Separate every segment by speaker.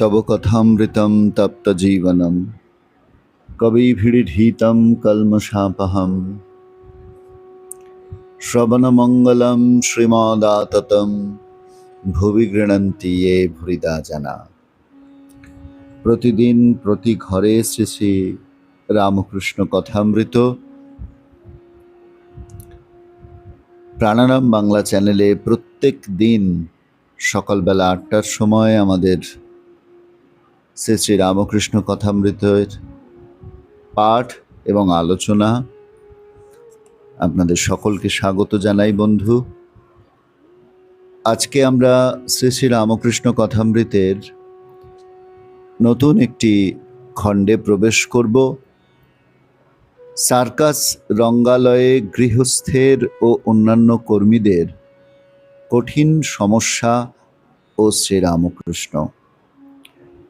Speaker 1: तव कथामृतं तप्तजीवनं कविभिरीडितं कल्मषापहं श्रवणमङ्गलं श्रीमदाततं भुवि गृह्णन्ति ये भूरिदा जना। प्रतिदिन प्रति घरे श्री श्री रामकृष्ण कथामृत प्राणायाम बांगला चैनेले प्रत्येक दिन सकाल बेला 8टार समय आमादेर श्री श्री रामकृष्ण कथामृतेर पाठ एवं आलोचना आपनादेर सकलके स्वागत जानाई। बंधु, आजके आमरा श्री श्री रामकृष्ण कथामृतेर नतून एकटी खंडे प्रवेश करब। सार्कास रंगालये गृहस्थेर ओ अन्यान्य कर्मीदेर कठिन समस्या ओ श्री रामकृष्ण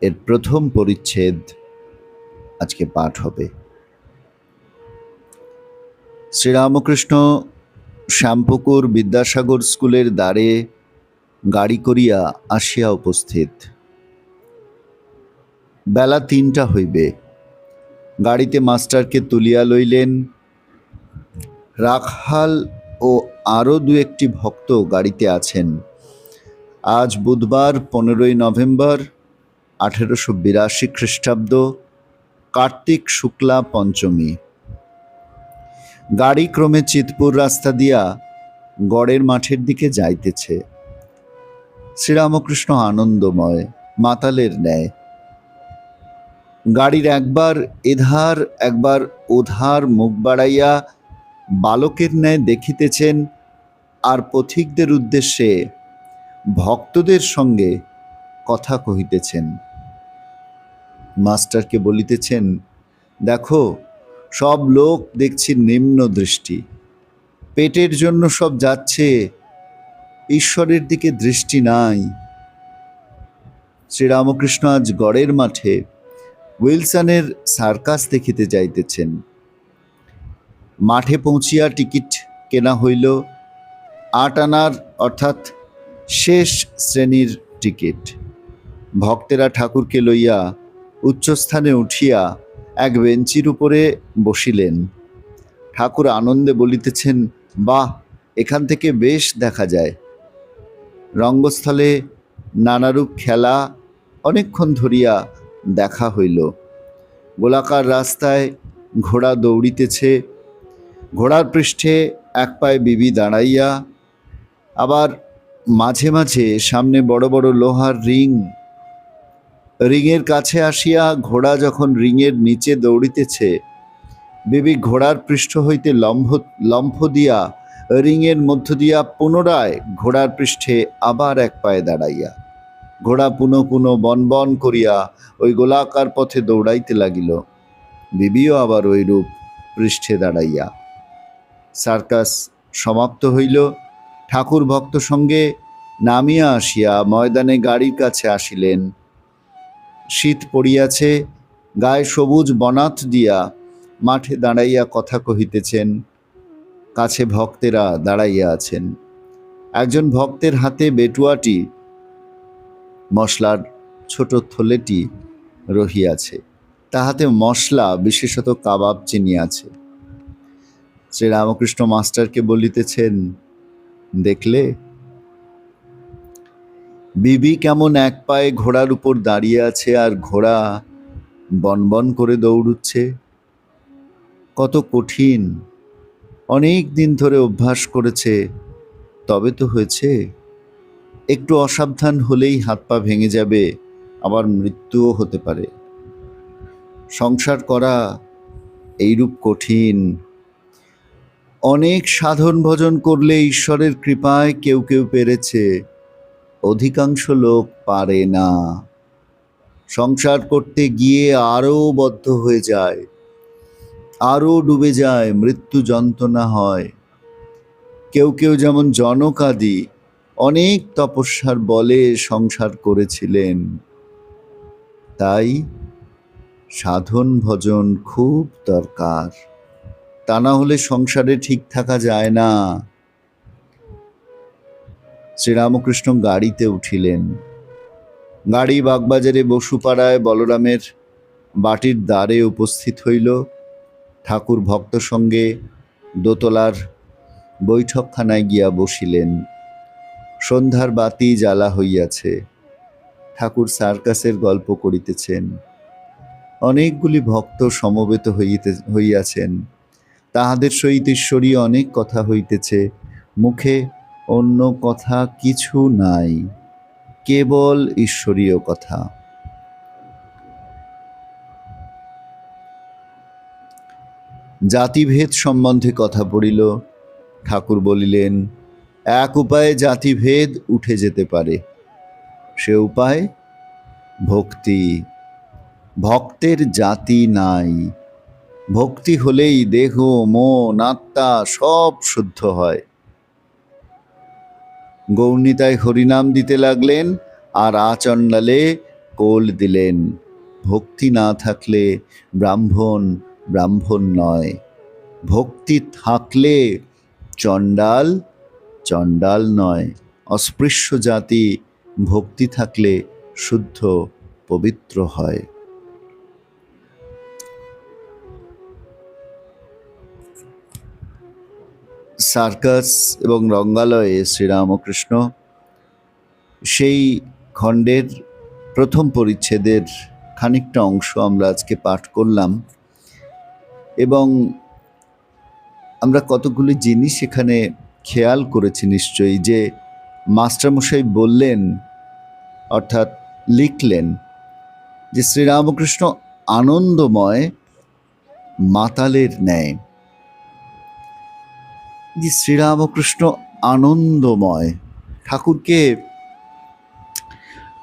Speaker 1: एर प्रथम परिच्छेद आज के पाठ होबे। श्री रामकृष्ण श्यामपुकुर विद्यासागर स्कूलेर द्वारे गाड़ी करिया आसिया उपस्थित। बेला 3टा हইবে। गाड़ीते मास्टारके तुलिया लইলেন। राखाल ओ आरो दु एकटी भक्त गाड़ीते आছেন। आज बुधवार 15 नवेम्बर 1882 ख्रीष्टाब्द कार्तिक शुक्ला पंचमी। गाड़ी क्रमे चितपुर रास्ता दिया गड़ेर माठेर दिके जाइतेছে। श्रीरामकृष्ण आनंदमय मातालेर न्याय। गाड़ीर एकबार एधार एकबार ओधार मुख बाड़ाइया बालकेर न्याय देखितेছেন और पथिकदेर उद्देश्ये भक्तदेर संगे कथा कहितेছেন। मास्टर के बलितेছেন, देखो सब लोक देखछि निम्न दृष्टि, पेटेर जन्य सब जाच्छे, ईश्वरेर दिके दृष्टि नाई। श्रीरामकृष्ण आज गड़ेर माठे उइलसनेर सार्कास देखिते जाइतेছেন। माठे पौঁছিয়া टिकिट केना हইल 8 आनार अर्थात शेष श्रेणीर टिकिट। भक्तेरा ठाकुरके लइया उच्चस्थाने उठिया एक बेंचिर उपरे बसिलेन। ठाकुर आनंदे बलितेছেন, बाह, एखान थेके बेश देखा जाय। रंगस्थले नानारूप खेला अनेकक्षण धरिया देखा हইल। गोलाकार रास्ताय घोड़ा दौड़ितेছে। घोड़ार पृष्ठे एक पाये बिबी दाड़ाइया, आबार माझे माझे सामने बड़ बड़ लोहार रिंग। रिंगेर काछे आसिया घोड़ा जखन रिंगेर नीचे दौड़ितेছে, बिबी घोड़ार पृष्ठ हইতে लम्फ दिया रिंगेर मध्य दिया पुनराय घोड़ार पृष्ठे आबार एक पाये दाड़ाइया घोड़ा पुनः पुनः बन बन करिया ओई गोलाकार पथे दौड़ाइते लागिल। बिबिओ आबार ओइरूप पृष्ठे दाड़ाइया। सार्कास समाप्त हইल। ठाकुर भक्त संगे नामिया आसिया मयदाने गाड़ीर काछे आसिलेन। शीत पड़ियाছে, गाये सबुज बनात दिया माठे दाड़ाइया कथा कहितेছেন। काछे भक्तेरा दाड़ाइया आছেন। एकजन भक्तेर हाथे बेटुआटी मशलार छोटो थलेटी रहियाছে। ताहाते मशला विशेषत काबाब चिनी आछे। श्री रामकृष्ण मास्टर के बलितेছেন, देखले बिबी केमन एक पाये घोड़ार ऊपर दाड़िये आछे और घोड़ा बन बन करे दौड़ुच्छे। कत कठिन, अनेक दिन धरे अभ्यास करेছে, तबे तो हয়েছে। एकटू असाबधान हलेई हाथ पा भेंगे जाबे, आबार मृत्युओ होते पारे। संसार करा एइरूप कठिन। अनेक साधन भजन करले ईश्वरेर कृपाय केउ केउ पेरेছে, अधिकांश लोक पारे ना। সংসার করতে গিয়ে আরও বদ্ধ হয়ে যায়, আরও ডুবে যায়, মৃত্যু যন্ত্রণা হয়। কেউ কেউ যেমন জনকাদি অনেক তপস্যার বলে সংসার করেছিলেন। তাই সাধন ভজন খুব দরকার, তা না হলে সংসারে ঠিক থাকা যায় না। শ্রীরামকৃষ্ণ গাড়িতে উঠিলেন। গাড়ি বাগবাজারে বসুপাড়ায় বলরামের বাটির দ্বারে উপস্থিত হইল। ঠাকুর ভক্ত সঙ্গে দোতলার বৈঠকখানায় গিয়া বসিলেন। সন্ধ্যার বাতি জ্বালা হইয়াছে। ঠাকুর সার্কাসের গল্প করিতেছেন। অনেকগুলি ভক্ত সমবেত হইয়াছেন। তাহাদের সহিত ঈশ্বরীয় অনেক কথা হইতেছে। মুখে অন্য কথা কিছু নাই, কেবল ঈশ্বরীয় কথা। জাতিভেদ সম্বন্ধে কথা পড়িল। ঠাকুর বলিলেন, এক উপায়ে জাতিভেদ উঠে যেতে পারে। সে উপায় ভক্তি। ভক্তের জাতি নাই। ভক্তি হলেই দেহ, মন, আত্মা সব শুদ্ধ হয়। গৌরনীতায় হরিনাম দিতে লাগলেন আর আচণ্ডালে কোল দিলেন। ভক্তি না থাকলে ব্রাহ্মণ ব্রাহ্মণ নয়, ভক্তি থাকলে চণ্ডাল চণ্ডাল নয়। অস্পৃশ্য জাতি ভক্তি থাকলে শুদ্ধ পবিত্র হয়। সার্কাস এবং রঙ্গালয়ে শ্রীরামকৃষ্ণ সেই খণ্ডের প্রথম পরিচ্ছেদের খানিকটা অংশ আমরা আজকে পাঠ করলাম এবং আমরা কতগুলি জিনিস এখানে খেয়াল করেছি নিশ্চয়ই। যে মাস্টারমশাই বললেন, অর্থাৎ লিখলেন যে শ্রীরামকৃষ্ণ আনন্দময় মাতালের ন্যায়। যে শ্রীরামকৃষ্ণ আনন্দময়,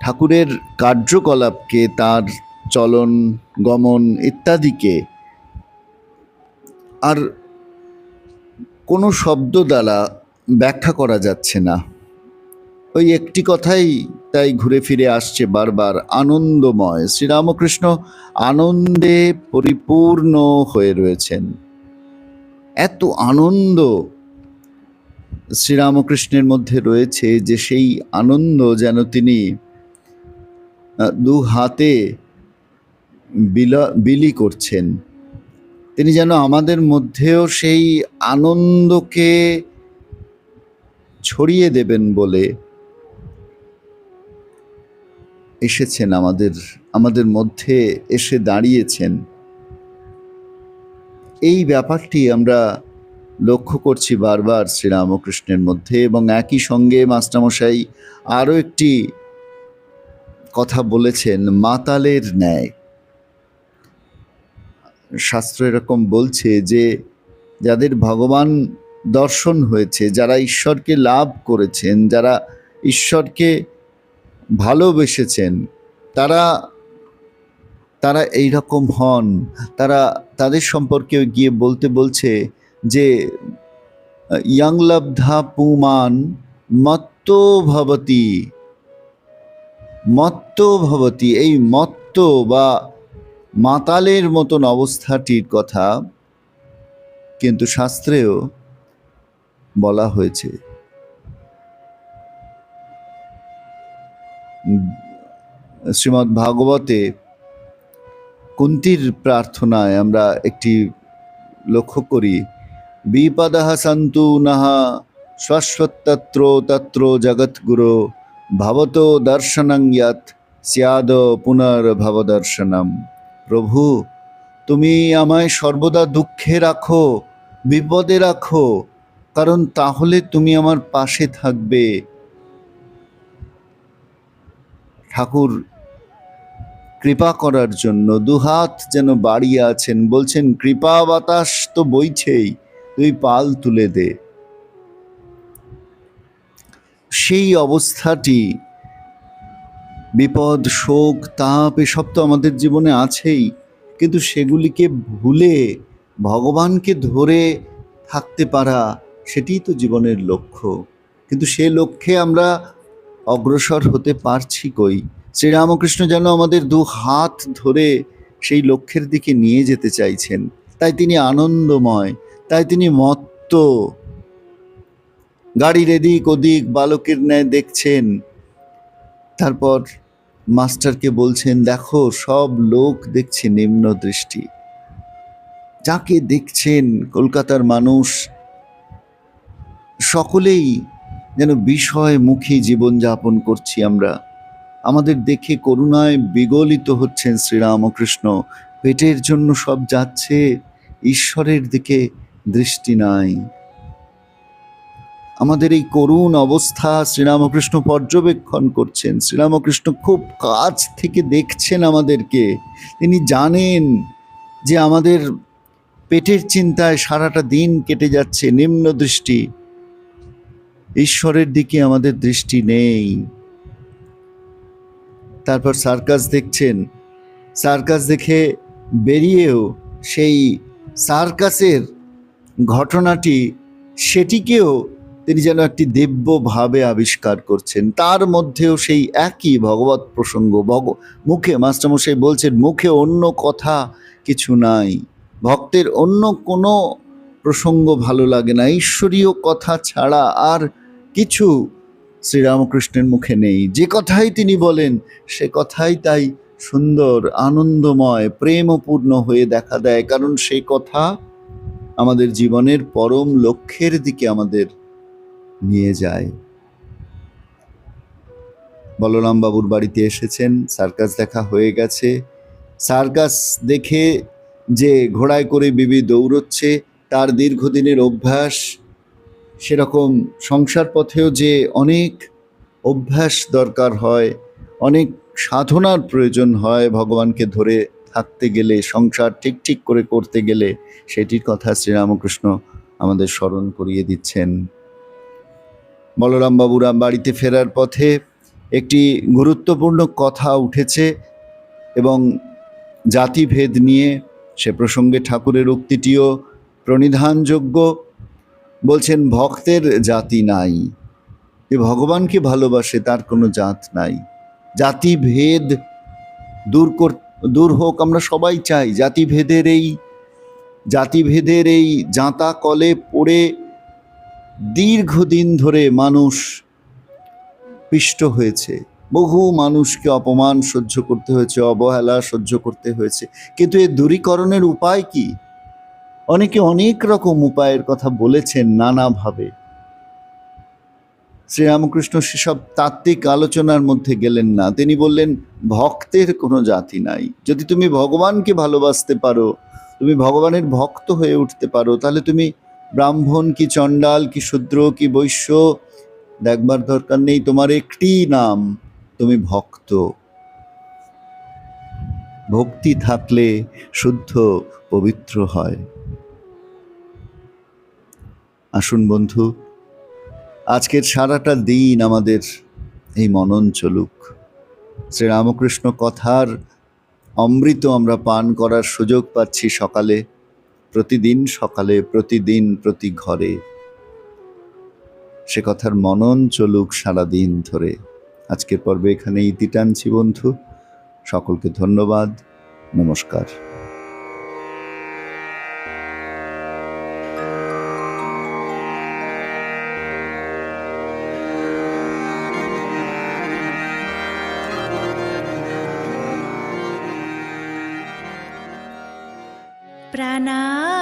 Speaker 1: ঠাকুরের কার্যকলাপকে, তার চলন গমন ইত্যাদিকে আর কোনো শব্দ দ্বারা ব্যাখ্যা করা যাচ্ছে না। ওই একটি কথাই তাই ঘুরে ফিরে আসছে বারবার, আনন্দময়। শ্রীরামকৃষ্ণ আনন্দে পরিপূর্ণ হয়ে রয়েছেন। এত আনন্দ শ্রীরামকৃষ্ণের মধ্যে রয়েছে যে সেই আনন্দ যেন তিনি দু হাতে বিলি করছেন। তিনি যেন আমাদের মধ্যেও সেই আনন্দকে ছড়িয়ে দেবেন বলে এসেছেন, আমাদের মধ্যে এসে দাঁড়িয়েছেন। এই ব্যাপারটি আমরা লক্ষ্য করছি বারবার শ্রীরামকৃষ্ণের মধ্যে। এবং একই সঙ্গে মাস্টারমশাই আরও একটি কথা বলেছেন, মাতালের ন্যায়। শাস্ত্র এরকম বলছে যে যাদের ভগবান দর্শন হয়েছে, যারা ঈশ্বরকে লাভ করেছেন, যারা ঈশ্বরকে ভালোবেসেছেন, তারা এইরকম হন। তাদের সম্পর্কে গিয়ে বলছে যে ইয়ং লব্ধা পুমান মত্তো ভবতি। এই মত্ত বা মাতালের মতন অবস্থাটির কথা কিন্তু শাস্ত্রেও বলা হয়েছে। শ্রীমদ্ ভাগবতে কুন্তির প্রার্থনায় আমরা একটি লক্ষ্য করি, বিপদঃ সন্তু নঃ শাশ্বতত্র তত্র জগৎগুরো ভবতো দর্শনং যৎ স্যাদ পুনর্ভবদর্শনম। প্রভু, তুমি আমায় সর্বদা দুঃখে রাখো, বিপদে রাখো, কারণ তাহলে তুমি আমার পাশে থাকবে। ঠাকুর কৃপা করার জন্য দুহাত যেন বাড়িয়ে আছেন, বলছেন কৃপা বাতাস তো বইছেই, তুই পাল তুলে দে। সেই অবস্থাটি বিপদ, শোক, তাপ এসব তো আমাদের জীবনে আছেই, কিন্তু সেগুলিকে ভুলে ভগবানকে ধরে থাকতে পারা, সেটিই তো জীবনের লক্ষ্য। কিন্তু সে লক্ষ্যে আমরা অগ্রসর হতে পারছি কই? শ্রীরামকৃষ্ণ যেন আমাদের দু হাত ধরে সেই লক্ষ্যের দিকে নিয়ে যেতে চাইছেন। তাই তিনি আনন্দময়, তাই তিনি মত্ত। গাড়ির এদিক ওদিক বালকের ন্যায় দেখছেন, তারপর মাস্টারকে বলছেন, দেখো সব লোক দেখছে নিম্ন দৃষ্টি। যাকে দেখছেন কলকাতার মানুষ সকলেই যেন বিষয়মুখী জীবনযাপন করছি আমরা। আমাদের দেখে করুণায় বিগলিত হচ্ছেন শ্রীরামকৃষ্ণ। পেটের জন্য সব যাচ্ছে, ঈশ্বরের দিকে দৃষ্টি নাই। আমাদের এই করুণ অবস্থা শ্রীরামকৃষ্ণ পর্যবেক্ষণ করছেন। শ্রীরামকৃষ্ণ খুব কাছ থেকে দেখছেন আমাদেরকে। তিনি জানেন যে আমাদের পেটের চিন্তায় সারাটা দিন কেটে যাচ্ছে, নিম্ন দৃষ্টি, ঈশ্বরের দিকে আমাদের দৃষ্টি নেই। তারপর সার্কাস দেখছেন, সার্কাস দেখে বেরিয়েও সেই সার্কাসের ঘটনাটি, সেটিকেও তিনি যেন একটি দিব্য ভাবে আবিষ্কার করছেন। তার মধ্যেও সেই একই ভগবৎ প্রসঙ্গ। মুখে মাস্টারমশাই বলছেন, মুখে অন্য কথা কিছু নাই, ভক্তের অন্য কোনো প্রসঙ্গ ভালো লাগে না, ঈশ্বরীয় কথা ছাড়া আর কিছু শ্রীরামকৃষ্ণের মুখে নেই। যে কথাই তিনি বলেন সে কথাই তাই সুন্দর, আনন্দময়, প্রেমপূর্ণ হয়ে দেখা দেয়, কারণ সেই কথা আমাদের জীবনের পরম লক্ষ্যের দিকে আমাদের নিয়ে যায়। বলরাম বাবুর বাড়িতে এসেছেন, সার্কাস দেখা হয়ে গেছে। সার্কাস দেখে যে ঘোড়ায় করে বিবি দৌড়চ্ছে, তার দীর্ঘদিনের অভ্যাস। সেরকম সংসার পথেও যে অনেক অভ্যাস দরকার হয়, অনেক সাধনার প্রয়োজন হয় ভগবানকে ধরে থাকতে গেলে, সংসার ঠিক ঠিক করে করতে গেলে, সেটির কথা শ্রীরামকৃষ্ণ আমাদের স্মরণ করিয়ে দিচ্ছেন। বলরাম বাবুরা বাড়িতে ফেরার পথে একটি গুরুত্বপূর্ণ কথা উঠেছে এবং জাতিভেদ নিয়ে, সে প্রসঙ্গে ঠাকুরের উক্তিটিও প্রণিধানযোগ্য। বলছেন, ভক্তের জাতি নাই, যে ভগবানকে ভালোবাসে তার কোনো জাত নাই। জাতিভেদ দূর হোক, আমরা সবাই চাই। জাতিভেদের এই জাঁতা কলে পড়ে দীর্ঘদিন ধরে মানুষ পিষ্ট হয়েছে, বহু মানুষকে অপমান সহ্য করতে হয়েছে, অবহেলা সহ্য করতে হয়েছে। কিন্তু এর দূরীকরণের উপায় কি? অনেকে অনেক রকম উপায়ের কথা বলেছেন নানাভাবে। শ্রীরামকৃষ্ণ সেসব তাত্ত্বিক আলোচনার মধ্যে গেলেন না। তিনি বললেন, ভক্তের কোনো জাতি নাই। যদি তুমি ভগবানকে ভালোবাসতে পারো, তুমি ভগবানের ভক্ত হয়ে উঠতে পারো, তাহলে তুমি ব্রাহ্মণ কি চণ্ডাল কি শূদ্র কি বৈশ্য দেখবার দরকার নেই। তোমার একটি নাম, তুমি ভক্ত। ভক্তি থাকলে শুদ্ধ পবিত্র হয়। আসুন বন্ধু, আজকের সারাটা দিন আমাদের এই মনন চলুক। শ্রীরামকৃষ্ণ কথার অমৃত আমরা পান করার সুযোগ পাচ্ছি সকালে, প্রতিদিন সকালে, প্রতিদিন প্রতি ঘরে। সে কথার মনন চলুক সারাদিন ধরে। আজকের পর্বে এখানে ইতি টানছি বন্ধু। সকলকে ধন্যবাদ, নমস্কার।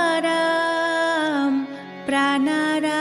Speaker 2: प्राणाराम प्राणाराम।